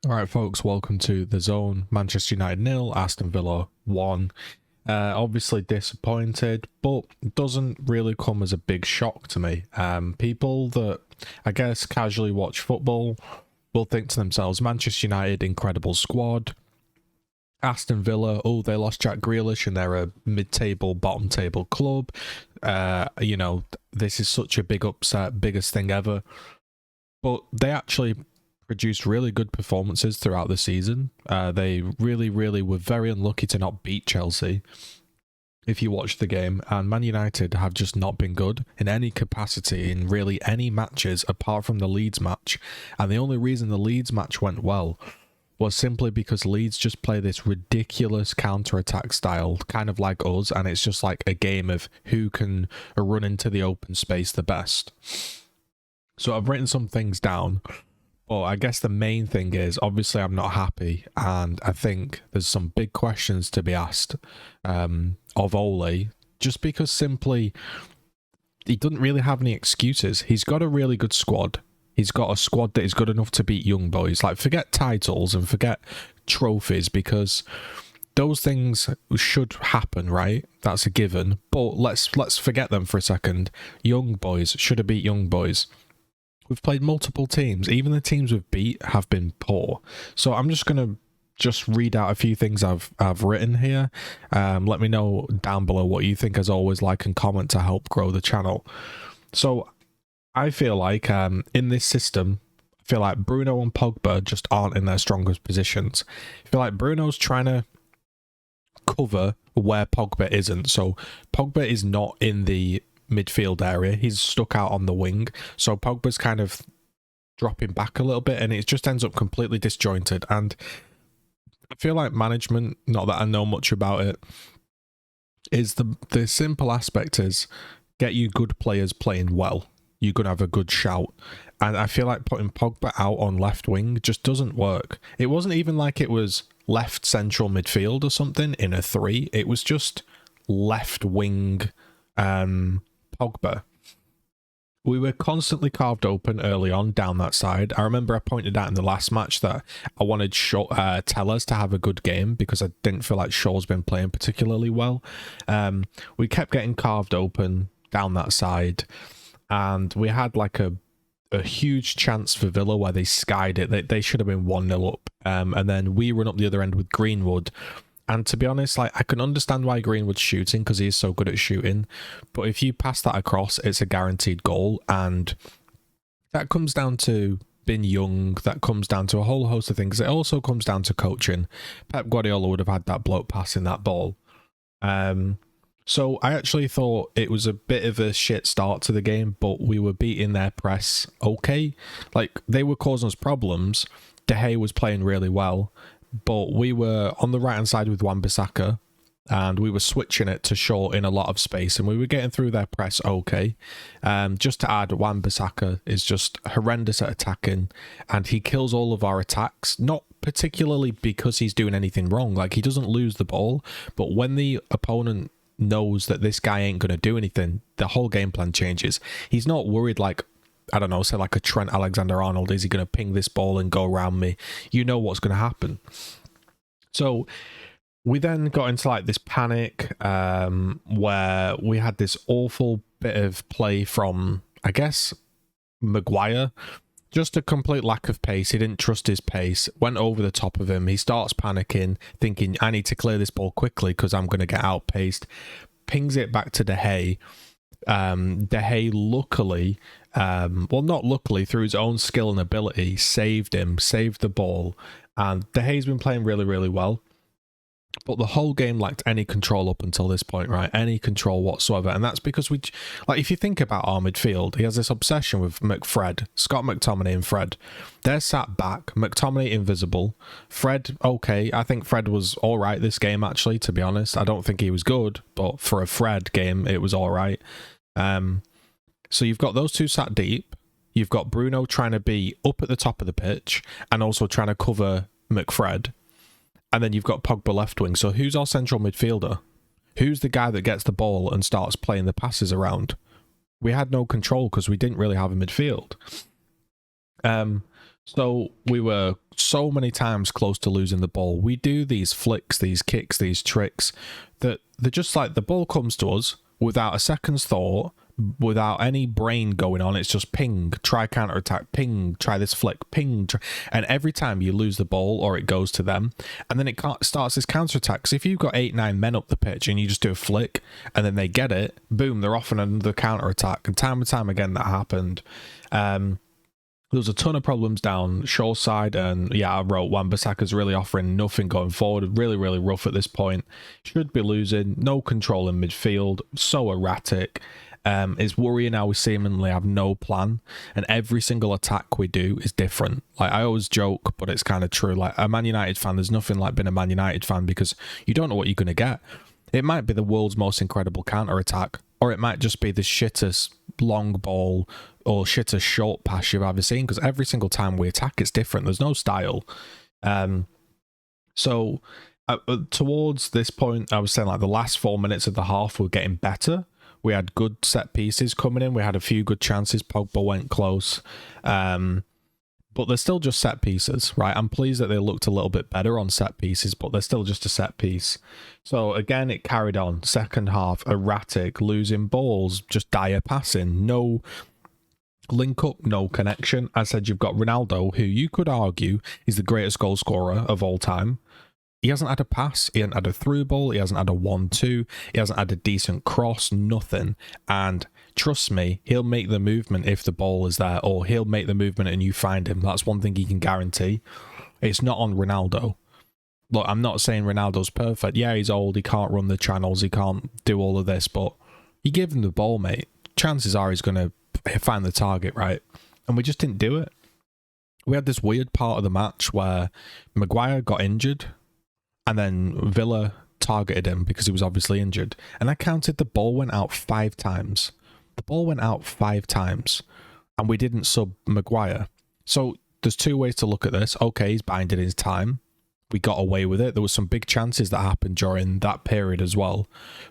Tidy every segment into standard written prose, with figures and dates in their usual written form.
All right, folks, welcome to The Zone. Manchester United 0, Aston Villa 1. Obviously disappointed, but doesn't really come as a big shock to me. People that, I guess, casually watch football will think to themselves, Manchester United, incredible squad. Aston Villa, oh, they lost Jack Grealish and they're a mid-table, bottom-table club. This is such a big upset, biggest thing ever. But they actually produced really good performances throughout the season. They really were very unlucky to not beat Chelsea, if you watch the game, and Man United have just not been good in any capacity in really any matches apart from the Leeds match. And the only reason the Leeds match went well was simply because Leeds just play this ridiculous counter-attack style, kind of like us, and it's just like a game of who can run into the open space the best. So I've written some things down. Well, I guess the main thing is, obviously I'm not happy, and I think there's some big questions to be asked of Ole, just because simply he doesn't really have any excuses. He's got a really good squad. He's got a squad that is good enough to beat young boys. Like, forget titles and forget trophies, because those things should happen, right? That's a given. But let's forget them for a second. Young boys should have beat young boys. We've played multiple teams. Even the teams we've beat have been poor. So I'm just going to read out a few things I've written here. Let me know down below what you think, as always. Like and comment to help grow the channel. So I feel like in this system, I feel like Bruno and Pogba just aren't in their strongest positions. I feel like Bruno's trying to cover where Pogba isn't. So Pogba is not in the midfield area, he's stuck out on the wing, so Pogba's kind of dropping back a little bit, and it just ends up completely disjointed. And I feel like management, not that I know much about it, is the simple aspect is get you good players playing well, you're gonna have a good shout. And I feel like putting Pogba out on left wing just doesn't work. It wasn't even like it was left central midfield or something in a 3, it was just left wing Pogba. We were constantly carved open early on down that side. I remember I pointed out in the last match that I wanted Tellers to have a good game because I didn't feel like Shaw's been playing particularly well. We kept getting carved open down that side, and we had like a huge chance for Villa where they skied it. They should have been 1-0 up, and then we run up the other end with Greenwood. And to be honest, like, I can understand why Greenwood's shooting, because he's so good at shooting. But if you pass that across, it's a guaranteed goal. And that comes down to being young. That comes down to a whole host of things. It also comes down to coaching. Pep Guardiola would have had that bloke passing that ball. So I actually thought it was a bit of a shit start to the game, but we were beating their press okay. Like, they were causing us problems. De Gea was playing really well. But we were on the right-hand side with Wan-Bissaka, and we were switching it to Shaw in a lot of space, and we were getting through their press okay. Just to add, Wan-Bissaka is just horrendous at attacking, and he kills all of our attacks, not particularly because he's doing anything wrong. Like, he doesn't lose the ball, but when the opponent knows that this guy ain't going to do anything, the whole game plan changes. He's not worried like, I don't know, say like a Trent Alexander-Arnold, is he going to ping this ball and go around me? You know what's going to happen. So we then got into like this panic where we had this awful bit of play from, I guess, Maguire. Just a complete lack of pace. He didn't trust his pace, went over the top of him. He starts panicking, thinking, I need to clear this ball quickly because I'm going to get outpaced. Pings it back to De Gea. De Gea luckily, well, not luckily, through his own skill and ability, saved the ball, and De Gea's been playing really well, but the whole game lacked any control up until this point, right? Any control whatsoever. And that's because like, if you think about our midfield, he has this obsession with Scott McTominay and Fred. They're sat back, McTominay invisible, Fred, okay, I think Fred was alright this game, actually, to be honest. I don't think he was good, but for a Fred game, it was alright. So you've got those two sat deep. You've got Bruno trying to be up at the top of the pitch and also trying to cover McFred. And then you've got Pogba left wing. So who's our central midfielder? Who's the guy that gets the ball and starts playing the passes around? We had no control because we didn't really have a midfield. So we were so many times close to losing the ball. We do these flicks, these kicks, these tricks that they're just like the ball comes to us without a second's thought, without any brain going on. It's just ping, try counter attack, ping, try this flick, ping, and every time you lose the ball or it goes to them, and then it starts this counter attack. Because if you've got 8-9 men up the pitch and you just do a flick and then they get it, boom, they're off on another counter attack. And time again that happened. There was a ton of problems down Shaw's side, and yeah, I wrote Wan-Bissaka's really offering nothing going forward. Really, really rough at this point. Should be losing. No control in midfield. So erratic. It's worrying how we seemingly have no plan, and every single attack we do is different. Like, I always joke, but it's kind of true. Like, a Man United fan, there's nothing like being a Man United fan because you don't know what you're going to get. It might be the world's most incredible counter attack, or it might just be the shittest long ball or shittest short pass you've ever seen, because every single time we attack, it's different. There's no style. So towards this point, I was saying like the last 4 minutes of the half were getting better. We had good set pieces coming in. We had a few good chances. Pogba went close. But they're still just set pieces, right? I'm pleased that they looked a little bit better on set pieces, but they're still just a set piece. So again, it carried on. Second half, erratic, losing balls, just dire passing, no link up, no connection. I said you've got Ronaldo, who you could argue is the greatest goal scorer of all time. He hasn't had a pass, he hasn't had a through ball, he hasn't had a 1-2, he hasn't had a decent cross, nothing. And trust me, he'll make the movement if the ball is there, or he'll make the movement and you find him. That's one thing he can guarantee. It's not on Ronaldo. Look, I'm not saying Ronaldo's perfect. Yeah, he's old, he can't run the channels, he can't do all of this, but you give him the ball, mate. Chances are he's going to find the target, right? And we just didn't do it. We had this weird part of the match where Maguire got injured, and then Villa targeted him because he was obviously injured. And I counted the ball went out 5 times. The ball went out 5 times. And we didn't sub Maguire. So there's 2 ways to look at this. Okay, he's biding his time. We got away with it. There were some big chances that happened during that period as well.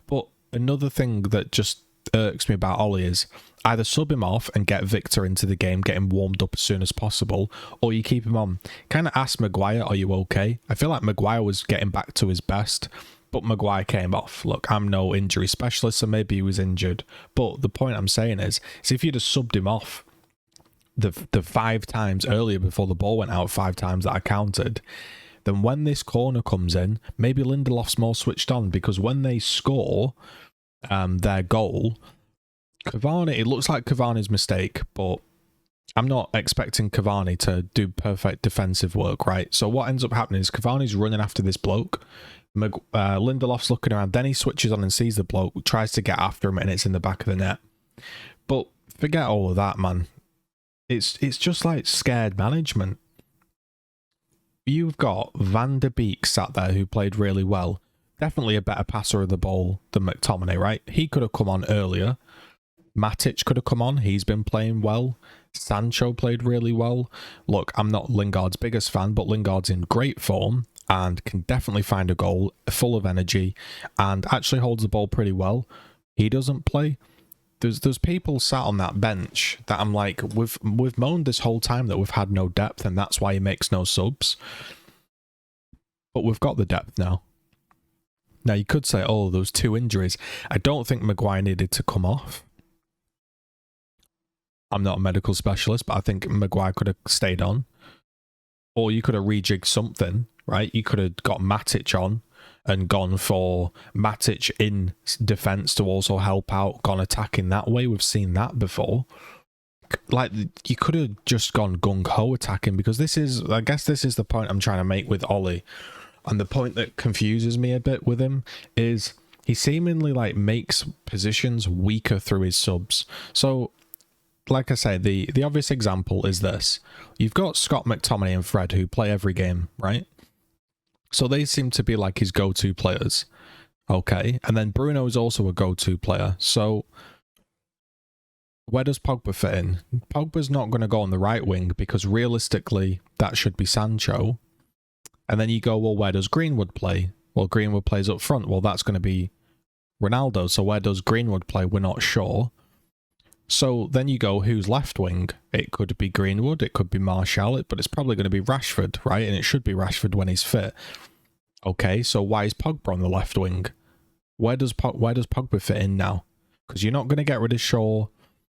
But another thing that just irks me about Ollie is either sub him off and get Victor into the game, get him warmed up as soon as possible, or you keep him on. Kind of ask Maguire, are you okay? I feel like Maguire was getting back to his best, but Maguire came off. Look, I'm no injury specialist, so maybe he was injured. But the point I'm saying is if you'd have subbed him off the 5 times earlier before the ball went out 5 times that I counted, then when this corner comes in, maybe Lindelof's more switched on, because when they score their goal, Cavani, it looks like Cavani's mistake, but I'm not expecting Cavani to do perfect defensive work, right? So what ends up happening is Cavani's running after this bloke, Lindelof's looking around, then he switches on and sees the bloke, tries to get after him, and it's in the back of the net. But forget all of that, man. It's just like scared management. You've got Van der Beek sat there who played really well. Definitely a better passer of the ball than McTominay, right? He could have come on earlier. Matic could have come on. He's been playing well. Sancho played really well. Look, I'm not Lingard's biggest fan, but Lingard's in great form and can definitely find a goal, full of energy, and actually holds the ball pretty well. He doesn't play. There's people sat on that bench that I'm like, we've moaned this whole time that we've had no depth, and that's why he makes no subs. But we've got the depth now. Now, you could say, oh, those 2 injuries. I don't think Maguire needed to come off. I'm not a medical specialist, but I think Maguire could have stayed on. Or you could have rejigged something, right? You could have got Matic on and gone for Matic in defence to also help out, gone attacking that way. We've seen that before. Like, you could have just gone gung-ho attacking, because I guess this is the point I'm trying to make with Ollie. And the point that confuses me a bit with him is he seemingly like makes positions weaker through his subs. So, like I say, the obvious example is this. You've got Scott McTominay and Fred who play every game, right? So they seem to be like his go-to players. Okay. And then Bruno is also a go-to player. So where does Pogba fit in? Pogba's not going to go on the right wing because realistically that should be Sancho. And then you go, well, where does Greenwood play? Well, Greenwood plays up front. Well, that's going to be Ronaldo. So where does Greenwood play? We're not sure. So then you go, who's left wing? It could be Greenwood, it could be Martial, but it's probably going to be Rashford, right? And it should be Rashford when he's fit. Okay, so why is Pogba on the left wing? Where does Pogba fit in now? Because you're not going to get rid of Shaw.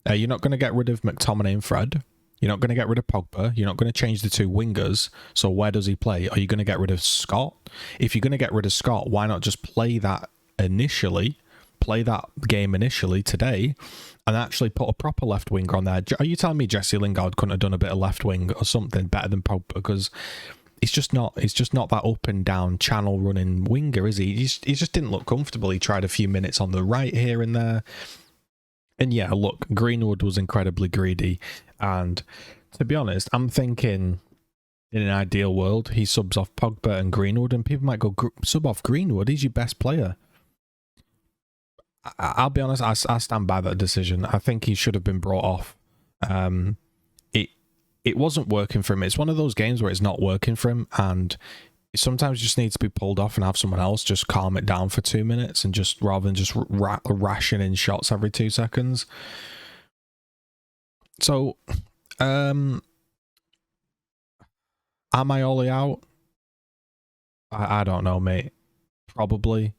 You're not going to get rid of McTominay and Fred. You're not going to get rid of Pogba. You're not going to change the two wingers. So where does he play? Are you going to get rid of Scott? If you're going to get rid of Scott, why not just play that game initially today, and actually put a proper left winger on there? Are you telling me Jesse Lingard couldn't have done a bit of left wing or something better than Pogba? Because it's just not that up and down channel running winger, is he? He just didn't look comfortable. He tried a few minutes on the right here and there. And yeah, look, Greenwood was incredibly greedy. And to be honest, I'm thinking in an ideal world, he subs off Pogba and Greenwood, and people might go, sub off Greenwood, he's your best player. I'll be honest, I stand by that decision. I think he should have been brought off. It wasn't working for him. It's one of those games where it's not working for him, and sometimes just needs to be pulled off and have someone else just calm it down for 2 minutes, and just rather than just rationing shots every 2 seconds. So, am I Ollie out? I don't know, mate. Probably.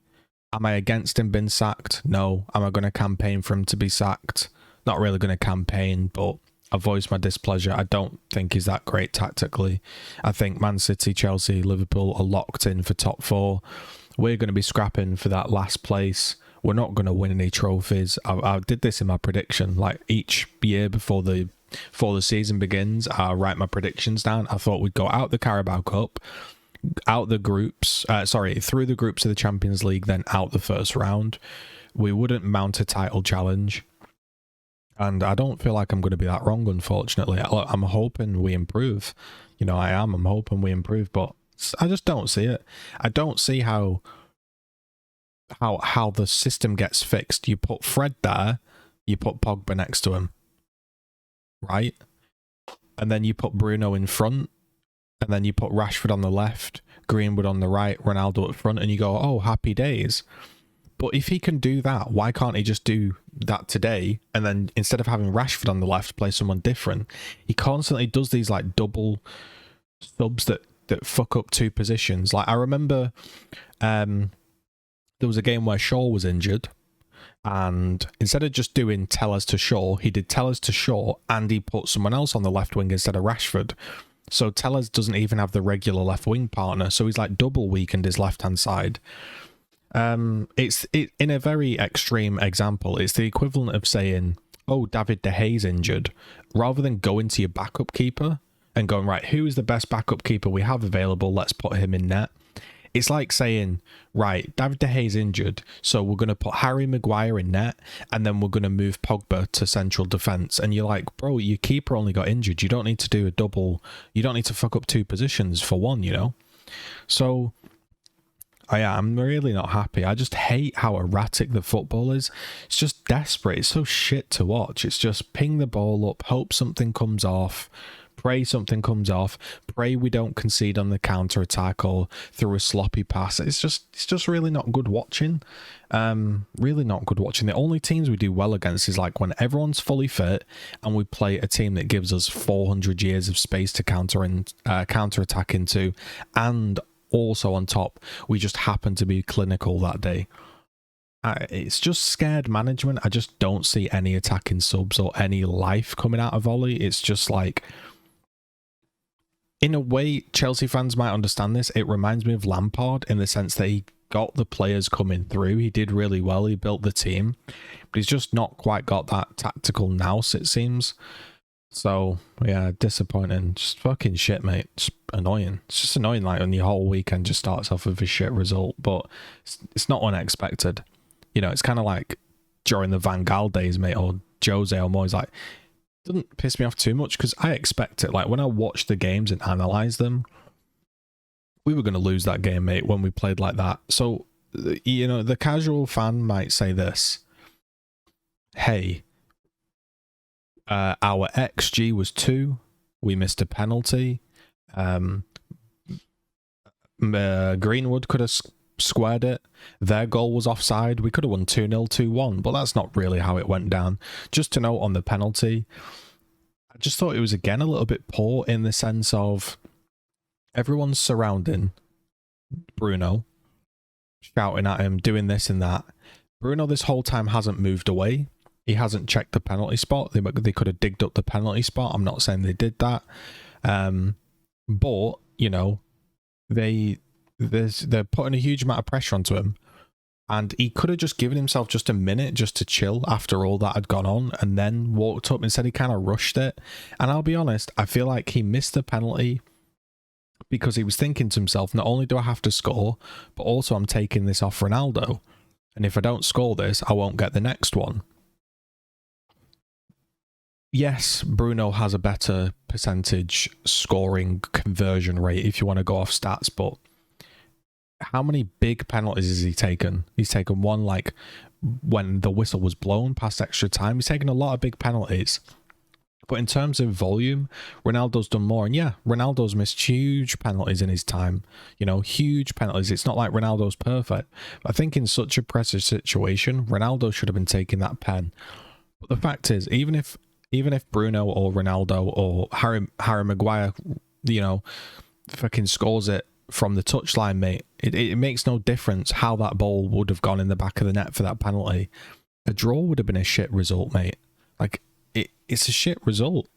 Am I against him being sacked? No. Am I going to campaign for him to be sacked? Not really going to campaign, but I voice my displeasure. I don't think he's that great tactically. I think Man City, Chelsea, Liverpool are locked in for top 4. We're going to be scrapping for that last place. We're not going to win any trophies. I did this in my prediction. Like each year before the season begins, I write my predictions down. I thought we'd go out the Carabao Cup, out the groups, through the groups of the Champions League, then out the first round. We wouldn't mount a title challenge. And I don't feel like I'm going to be that wrong, unfortunately. I'm hoping we improve. You know, I'm hoping we improve, but I just don't see it. I don't see how the system gets fixed. You put Fred there, you put Pogba next to him, right? And then you put Bruno in front, and then you put Rashford on the left, Greenwood on the right, Ronaldo up front, and you go, oh, happy days. But if he can do that, why can't he just do that today? And then instead of having Rashford on the left, play someone different? He constantly does these like double subs that fuck up 2 positions. Like I remember there was a game where Shaw was injured, and instead of just doing Tellers to Shaw, he did Tellers to Shaw, and he put someone else on the left wing instead of Rashford. So Tellers doesn't even have the regular left wing partner, so he's like double weakened his left hand side. It's in a very extreme example. It's the equivalent of saying, oh, David De Gea's injured, rather than going to your backup keeper and going, right, who is the best backup keeper we have available? Let's put him in net. It's like saying, right, David De Gea's injured, so we're going to put Harry Maguire in net, and then we're going to move Pogba to central defence. And you're like, bro, your keeper only got injured. You don't need to do a double. You don't need to fuck up 2 positions for one, you know? So I'm really not happy. I just hate how erratic the football is. It's just desperate. It's so shit to watch. It's just ping the ball up, hope something comes off, pray something comes off, pray we don't concede on the counter-attack or through a sloppy pass. It's just really not good watching. Really not good watching. The only teams we do well against is like when everyone's fully fit and we play a team that gives us 400 years of space to counter-attack into, and also on top, we just happen to be clinical that day. It's just scared management. I just don't see any attacking subs or any life coming out of Ollie. It's just like, in a way, Chelsea fans might understand this. It reminds me of Lampard in the sense that he got the players coming through. He did really well. He built the team, but he's just not quite got that tactical nous, it seems. So, yeah, disappointing. Just fucking shit, mate. Just annoying. It's just annoying, like, when your whole weekend just starts off with a shit result, but it's not unexpected. You know, it's kind of like during the Van Gaal days, mate, or Jose or Moyes, like, it doesn't piss me off too much because I expect it. Like, when I watch the games and analyse them, we were going to lose that game, mate, when we played like that. So, you know, the casual fan might say this. Hey, our XG was 2. We missed a penalty. Greenwood could have squared it. Their goal was offside. We could have won 2-0, 2-1, but that's not really how it went down. Just to note on the penalty, I just thought it was again a little bit poor in the sense of everyone's surrounding Bruno, shouting at him, doing this and that. Bruno this whole time hasn't moved away. He hasn't checked the penalty spot. They could have digged up the penalty spot. I'm not saying they did that. But, you know, they're putting a huge amount of pressure onto him. And he could have just given himself just a minute just to chill after all that had gone on and then walked up. Instead, he kind of rushed it. And I'll be honest, I feel like he missed the penalty because he was thinking to himself, not only do I have to score, but also I'm taking this off Ronaldo. And if I don't score this, I won't get the next one. Yes, Bruno has a better percentage scoring conversion rate if you want to go off stats, but how many big penalties has he taken? He's taken one like when the whistle was blown past extra time. He's taken a lot of big penalties. But in terms of volume, Ronaldo's done more. And yeah, Ronaldo's missed huge penalties in his time. You know, huge penalties. It's not like Ronaldo's perfect. I think in such a pressure situation, Ronaldo should have been taking that pen. But the fact is, even if Bruno or Ronaldo or Harry Maguire, you know, fucking scores it from the touchline, mate, it makes no difference how that ball would have gone in the back of the net for that penalty. A draw would have been a shit result, mate. Like, it's a shit result.